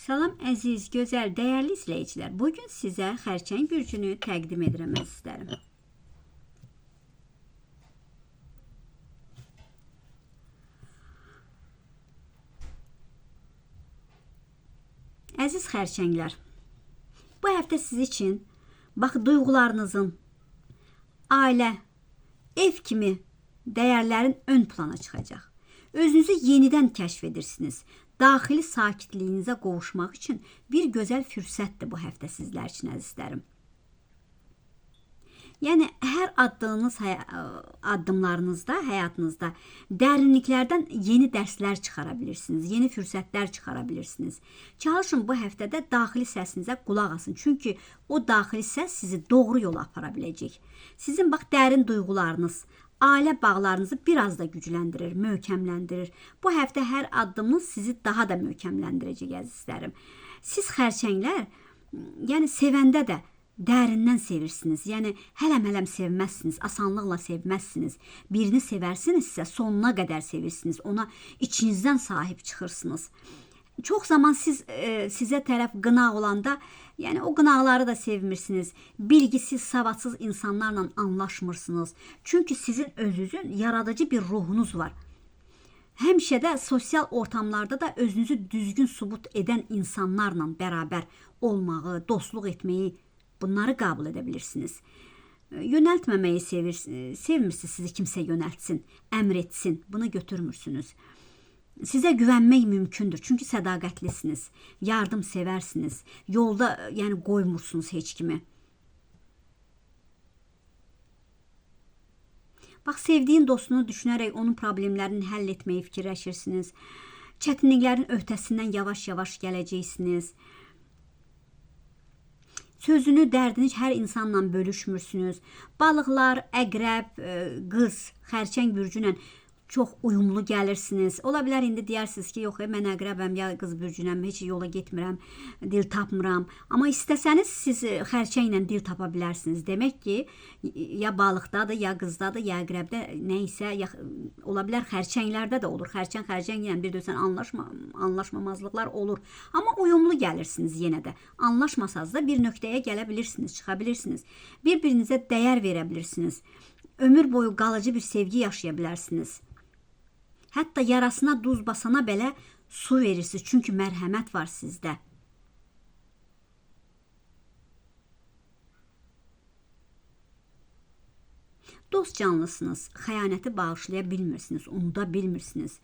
Salam əziz, gözəl, dəyərli izləyicilər. Bugün sizə xərçəng bürcünü təqdim edirəm əzizlərim. Əziz xərçənglər, bu həftə siz üçün duyğularınızın, ailə, ev kimi dəyərlərin ön plana çıxacaq. Özünüzü yenidən kəşf edirsiniz. Daxili sakitliyinizə qovuşmaq üçün bir gözəl fürsətdir bu həftə sizlər üçün əzizlərim. Yəni, hər addımlarınızda, həyatınızda dərinliklərdən yeni dərslər çıxara bilirsiniz, yeni fürsətlər çıxara bilirsiniz. Çalışın bu həftədə daxili səsinizə qulaq asın. Çünki o daxili səs sizi doğru yola apara biləcək. Sizin dərin duyğularınız, ailə bağlarınızı biraz da gücləndirir, möhkəmləndirir. Bu həftə hər addımınız sizi daha da möhkəmləndirəcək əzizlərim. Siz xərçənglər, yəni sevəndə də dərindən sevirsiniz. Yəni hələm-hələm sevməzsiniz, asanlıqla sevməzsiniz. Birini sevərsinizsə sonuna qədər sevirsiniz. Ona içinizdən sahib çıxırsınız. Çox zaman sizə tərəf qınaq olanda, yəni o qınaqları da sevmirsiniz. Bilgisiz, savadsız insanlarla anlaşmırsınız. Çünki sizin özünüzün yaradıcı bir ruhunuz var. Həmişə də sosial ortamlarda da özünüzü düzgün sübut edən insanlarla bərabər olmağı, dostluq etməyi, bunları qəbul edə bilirsiniz. Yönəltməməyi sevmirsiniz, sizi kimsə yönəltsin, əmr etsin, bunu götürmürsünüz. Sizə güvənmək mümkündür, çünki sədaqətlisiniz, yardım sevərsiniz, yolda qoymursunuz heç kimi. Sevdiyin dostunu düşünərək onun problemlərini həll etməyi fikirləşirsiniz. Çətinliklərin öhdəsindən yavaş-yavaş gələcəksiniz. Sözünü, dərdini hər insanla bölüşmürsünüz. Balıqlar, əqrəb, qız, xərçəng bürcünə çox uyumlu gəlirsiniz. Ola bilər indi deyirsiniz ki, yox, mən əqrəbəm, ya qız bürcünəm, heç yola getmirəm, dil tapmıram. Amma istəsəniz siz xərçənglə dil tapa bilərsiniz. Demək ki, ya balıqdadır, ya qızdadır, ya əqrəbdə nəysə, ola bilər xərçənglərdə də olur. Xərçənglə bir dösən anlaşmamazlıqlar olur. Amma uyumlu gəlirsiniz yenə də. Anlaşmasanız da bir nöqtəyə gələ bilirsiniz, çıxa bilirsiniz. Bir-birinizə dəyər verə bilirsiniz. Ömür boyu qalıcı bir sevgi yaşaya bilərsiniz. Hətta yarasına duz basana belə su verirsiniz. Çünki mərhəmət var sizdə. Dost canlısınız. Xəyanəti bağışlaya bilmirsiniz. Unuda bilmirsiniz.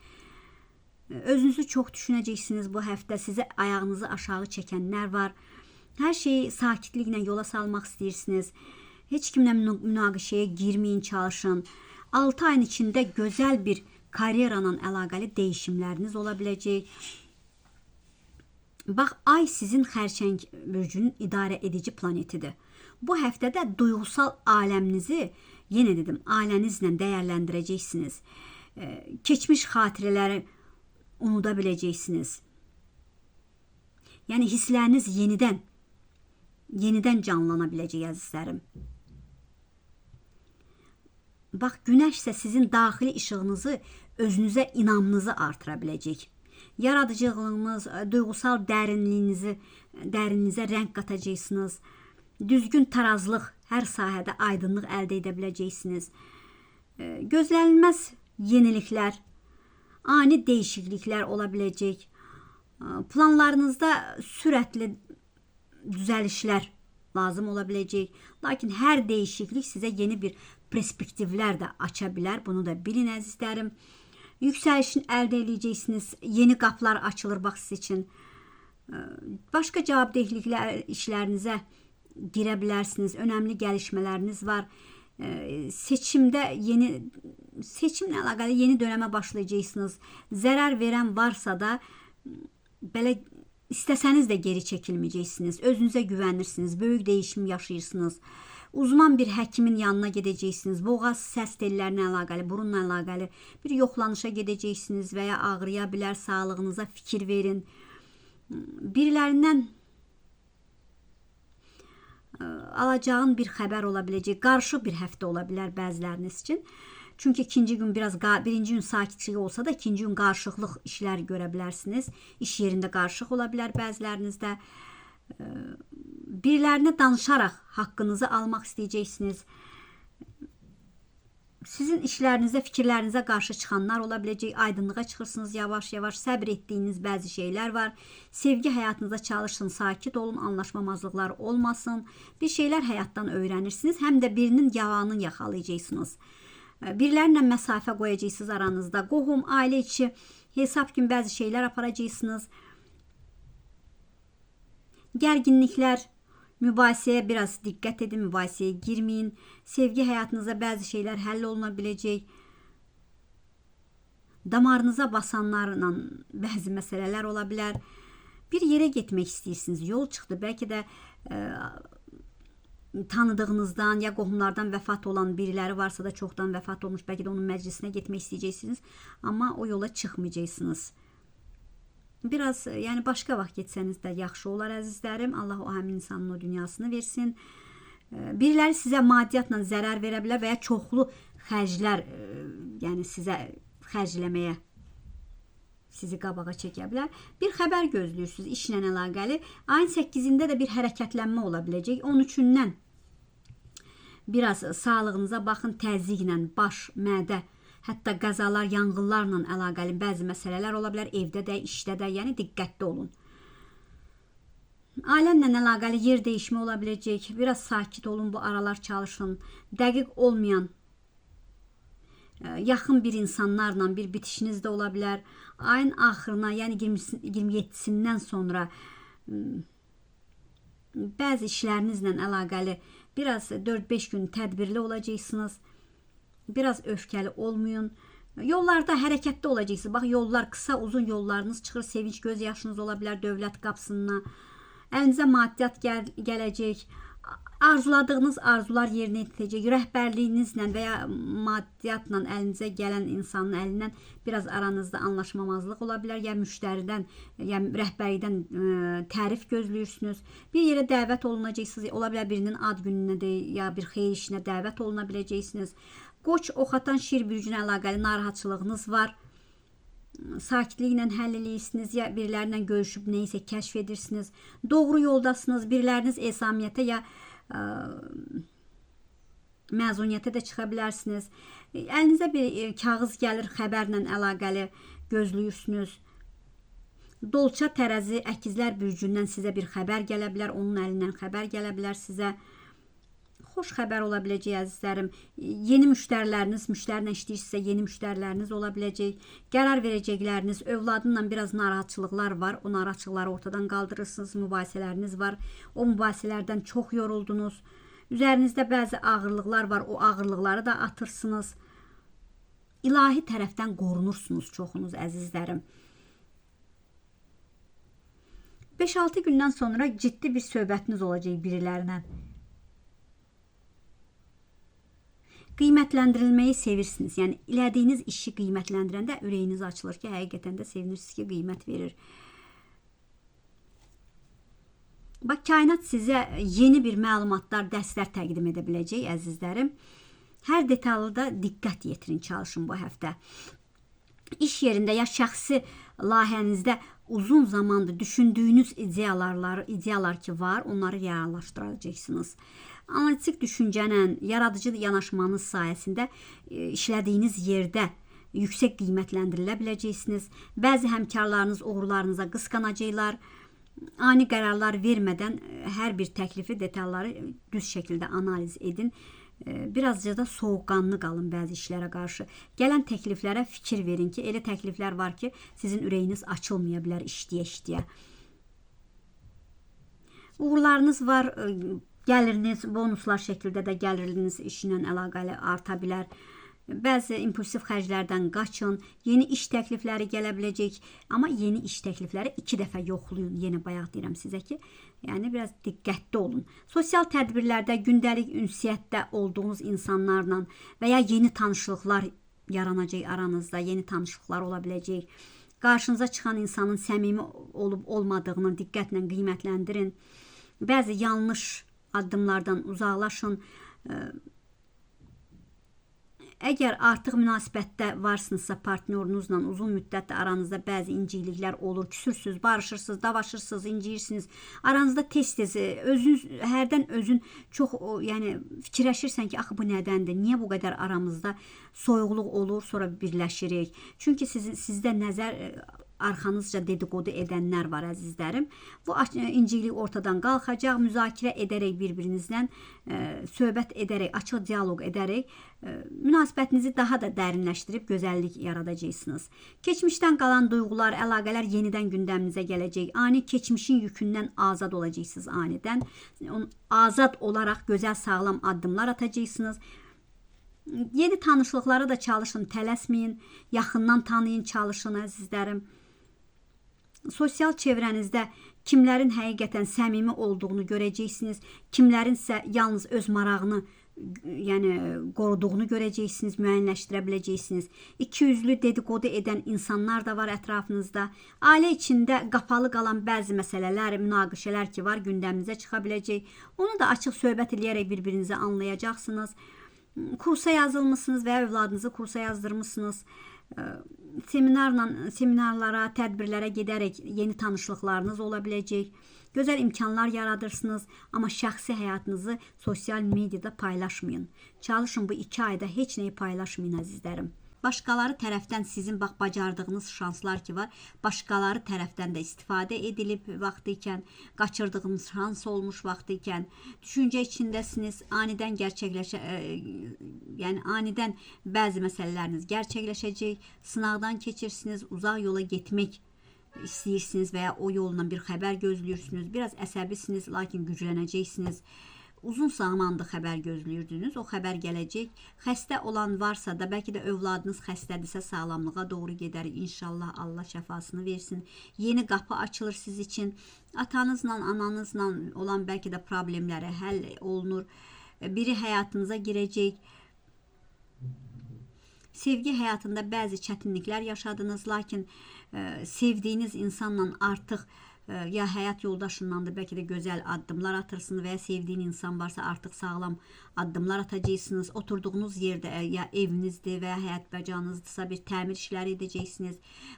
Özünüzü çox düşünəcəksiniz bu həftə. Sizə ayağınızı aşağı çəkənlər var. Hər şeyi sakitliklə yola salmaq istəyirsiniz. Heç kimlə münaqişəyə girməyin, çalışın. 6 ayın içində gözəl bir karyeranla əlaqəli dəyişimləriniz ola biləcək. Ay sizin xərçəng bürcünün idarə edici planetidir. Bu həftədə duyğusal aləminizi, yenə dedim, ailənizlə dəyərləndirəcəksiniz. Keçmiş xatirələri unuda biləcəksiniz. Yəni hissləriniz yenidən canlana biləcək əzizlərim. Günəş isə sizin daxili işığınızı, özünüzə inamınızı artıra biləcək. Yaradıcılığınız, duyğusal dərinliyinizə rəng qatacaqsınız. Düzgün tarazlıq, hər sahədə aydınlıq əldə edə biləcəksiniz. Gözlənilməz yeniliklər, ani dəyişikliklər ola biləcək. Planlarınızda sürətli düzəlişlər lazım ola biləcək. Lakin hər dəyişiklik sizə yeni bir perspektivlər də aça bilər. Bunu da bilin əzizlərim. Yüksəlişin əldə edəcəksiniz. Yeni qapılar açılır siz üçün. Başqa cavabdehliklər işlərinizə girə bilərsiniz. Önəmli gəlişmələriniz var. Seçimlə əlaqəli yeni dönəmə başlayacaqsınız. Zərər verən varsa da belə istəsəniz də geri çəkilməyəcəksiniz. Özünüzə güvənirsiniz. Böyük dəyişim yaşayırsınız. Uzman bir həkimin yanına gedəcəksiniz. Boğaz səs tellərinə əlaqəli, burunla əlaqəli bir yoxlanışa gedəcəksiniz və ya ağrıya bilər, sağlığınıza fikir verin. Birilərindən alacağın bir xəbər ola biləcək. Qarışıq bir həftə ola bilər bəziləriniz üçün. Çünki ikinci gün birinci gün sakitçilik olsa da ikinci gün qarışıqlıq işlər görə bilərsiniz. İş yerində qarışıq ola bilər bəzilərinizdə. Birilərinə danışaraq haqqınızı almaq istəyəcəksiniz. Sizin işlərinizdə, fikirlərinizə qarşı çıxanlar ola biləcək. Aydınlığa çıxırsınız yavaş-yavaş. Səbr etdiyiniz bəzi şeylər var. Sevgi həyatınızda çalışın, sakit olun, anlaşmamazlıqlar olmasın. Bir şeylər həyatdan öyrənirsiniz. Həm də birinin yalanını yaxalayacaqsınız. Birilərlə məsafə qoyacaqsınız aranızda. Qohum, ailə içi hesab kimi bəzi şeylər aparacaqsınız. Gərginliklər, mübahisəyə biraz diqqət edin, mübahisəyə girməyin. Sevgi həyatınızda bəzi şeylər həll oluna biləcək. Damarınıza basanlarla bəzi məsələlər ola bilər. Bir yerə getmək istəyirsiniz, yol çıxdı. Bəlkə də tanıdığınızdan ya qohumlardan vəfat olan biriləri varsa da çoxdan vəfat olmuş. Bəlkə də onun məclisinə getmək istəyəcəksiniz. Amma o yola çıxmayacaqsınız. Biraz, yəni başqa vaxt getsəniz də yaxşı olar əzizlərim. Allah o həmin insanın o dünyasını versin. Biriləri sizə maddiyyatla zərər verə bilər və ya çoxlu xərclər, yəni sizə xərcləməyə sizi qabağa çəkə bilər. Bir xəbər gözləyirsiniz işlə əlaqəli. Ayın 8-də də bir hərəkətlənmə ola biləcək. 13-dən biraz sağlığınıza baxın, təzyiqlə, baş, mədə, hətta qəzalar, yanğınlarla əlaqəli bəzi məsələlər ola bilər, evdə də, işdə də, yəni diqqətli olun. Aləmlə əlaqəli yer dəyişmə ola biləcək, biraz sakit olun, bu aralar çalışın. Dəqiq olmayan, yaxın bir insanlarla bir bitişiniz də ola bilər. Ayın axırına, yəni 27-sindən sonra bəzi işlərinizlə əlaqəli biraz 4-5 gün tədbirli olacaqsınız. Biraz öfkəli olmayın. Yollarda hərəkətdə olacaqsınız. Bax, yollar qısa, uzun yollarınız çıxır. Sevinç göz yaşınız ola bilər dövlət qapısına. Əlinizə maddiyyat gələcək. Arzuladığınız arzular yerinə yetiriləcək. Rəhbərliyinizlə və ya maddiyyatla əlinizə gələn insanın əlindən biraz aranızda anlaşmamazlıq ola bilər. Ya müştəridən, ya rəhbərlikdən tərif gözləyirsiniz. Bir yerə dəvət olunacaqsınız. Ola bilər birinin ad gününə də ya bir xeyir işinə dəvət oluna biləcəksiniz. Qoç, oxatan şir bürcünə əlaqəli narahatçılığınız var. Sakitliklə həll edirsiniz, ya birilərlə görüşüb nəyisə kəşf edirsiniz. Doğru yoldasınız, biriləriniz esamiyyətə ya məzuniyyətə də çıxa bilərsiniz. Əlinizə bir kağız gəlir, xəbərlə əlaqəli gözləyirsiniz. Dolça, tərəzi, əkizlər bürcündən sizə bir xəbər gələ bilər, onun əlindən xəbər gələ bilər sizə. Xoş xəbər ola biləcək əzizlərim. Yeni müştəriləriniz, müştərilə işləyirsinizsə yeni müştəriləriniz ola biləcək. Qərar verəcəkləriniz, övladınla biraz narahatçılıqlar var. O narahatçılıqları ortadan qaldırırsınız. Mübahisələriniz var. O mübahisələrdən çox yoruldunuz. Üzərinizdə bəzi ağırlıqlar var. O ağırlıqları da atırsınız. İlahi tərəfdən qorunursunuz çoxunuz əzizlərim. 5-6 gündən sonra ciddi bir söhbətiniz olacaq birilərinə. Qiymətləndirilməyi sevirsiniz. Yəni, elədiyiniz işi qiymətləndirəndə ürəyiniz açılır ki, həqiqətən də sevinirsiniz ki, qiymət verir. Bax, kainat sizə yeni bir məlumatlar, dərslər təqdim edə biləcək, əzizlərim. Hər detalda diqqət yetirin, çalışın bu həftə. İş yerində ya şəxsi layihənizdə uzun zamandır düşündüyünüz ideyalar ki var, onları reallaşdıracaqsınız. Analitik düşüncənin, yaradıcı yanaşmanız sayəsində işlədiyiniz yerdə yüksək qiymətləndirilə biləcəksiniz. Bəzi həmkarlarınız uğurlarınıza qısqanacaqlar. Ani qərarlar vermədən hər bir təklifi, detalları düz şəkildə analiz edin. Birazca da soğuqqanlı qalın bəzi işlərə qarşı. Gələn təkliflərə fikir verin ki, elə təkliflər var ki, sizin ürəyiniz açılmaya bilər işləyə-işləyə. Uğurlarınız var, gəliriniz, bonuslar şəkildə də gəliriniz işlə əlaqəli arta bilər. Bəzi impulsiv xərclərdən qaçın. Yeni iş təklifləri gələ biləcək. Amma yeni iş təklifləri 2 dəfə yoxlayın. Yeni bayaq deyirəm sizə ki, yəni biraz diqqətli olun. Sosial tədbirlərdə, gündəlik ünsiyyətdə olduğunuz insanlarla və ya yeni tanışlıqlar yaranacaq aranızda. Yeni tanışlıqlar ola biləcək. Qarşınıza çıxan insanın səmimi olub olmadığını diqqətlə qiymətləndirin. Bəzi yanlış addımlardan uzaqlaşın. Əgər artıq münasibətdə varsınızsa, partnyorunuzla uzun müddətdə aranızda bəzi incikliklər olur, küsürsüz, barışırsınız, davaşırsınız, inciyirsiniz. Aranızda tez-tez özünüz hərdən özün çox yəni fikirləşirsən ki, axı bu nədəndir? Niyə bu qədər aramızda soyuqluq olur, sonra birləşirik? Çünki sizdə nəzər arxanızca dedikodu edənlər var əzizlərim. Bu inciklik ortadan qalxacaq, müzakirə edərək bir-birinizlə söhbət edərək, açıq dialoq edərək münasibətinizi daha da dərinləşdirib gözəllik yaradacaqsınız. Keçmişdən qalan duyğular, əlaqələr yenidən gündəminizə gələcək. Ani keçmişin yükündən azad olacaqsınız anidən. Azad olaraq gözəl, sağlam addımlar atacaqsınız. Yeni tanışlıqlara da çalışın, tələsməyin, yaxından tanıyın, çalışın əzizlərim. Sosial çevrənizdə kimlərin həqiqətən səmimi olduğunu görəcəksiniz, kimlərin isə yalnız öz marağını qoruduğunu görəcəksiniz, müəyyənləşdirə biləcəksiniz. İkiyüzlü dedikodu edən insanlar da var ətrafınızda. Ailə içində qapalı qalan bəzi məsələlər, münaqişələr ki var, gündəminizə çıxa biləcək. Onu da açıq söhbət edərək bir-birinizi anlayacaqsınız. Kursa yazılmışsınız və ya övladınızı kursa yazdırmışsınız. Seminarlara, tədbirlərə gedərək yeni tanışlıqlarınız ola biləcək. Gözəl imkanlar yaradırsınız, amma şəxsi həyatınızı sosial mediada paylaşmayın. Çalışın bu 2 ayda heç nəyi paylaşmayın əzizlərim. Başqaları tərəfdən sizin bacardığınız şanslar ki var, başqaları tərəfdən də istifadə edilib vaxtı ikən, qaçırdığınız şans olmuş vaxtı ikən, düşüncə içindəsiniz, anidən anidən bəzi məsələləriniz gerçəkləşəcək, sınaqdan keçirsiniz, uzaq yola getmək istəyirsiniz və ya o yolla bir xəbər gözləyirsiniz, biraz əsəbisiniz, lakin güclənəcəksiniz. Uzun zamandır xəbər gözləyirdiniz, o xəbər gələcək. Xəstə olan varsa da, bəlkə də övladınız xəstədirsə sağlamlığa doğru gedər. İnşallah Allah şəfasını versin. Yeni qapı açılır siz üçün. Atanızla, ananızla olan bəlkə də problemləri həll olunur. Biri həyatınıza girəcək. Sevgi həyatında bəzi çətinliklər yaşadınız, lakin sevdiyiniz insanla artıq ya həyat yoldaşındandır, bəlkə də gözəl addımlar atırsınız və ya sevdiyin insan varsa artıq sağlam addımlar atacaqsınız. Oturduğunuz yerdə ya evinizdir və ya həyat bacanınızdırsa bir təmir işləri edəcəksiniz.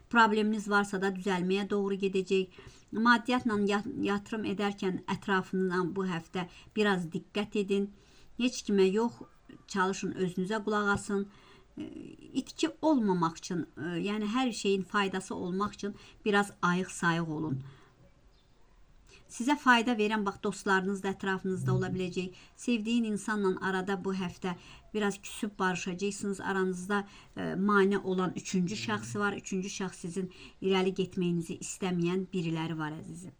Probleminiz varsa da düzəlməyə doğru gedəcək. Maddiyyatla yatırım edərkən ətrafından bu həftə biraz diqqət edin. Heç kimə yox, çalışın özünüzə qulaq asın. İtki olmamaq üçün, yəni hər şeyin faydası olmaq üçün biraz ayıq-sayıq olun. Sizə fayda verən dostlarınız da ətrafınızda ola biləcək. Sevdiyin insanla arada bu həftə biraz küsüb barışacaqsınız. Aranızda mane olan 3-cü şəxs var. 3-cü şəxs sizin irəli getməyinizi istəməyən biriləri var əzizim.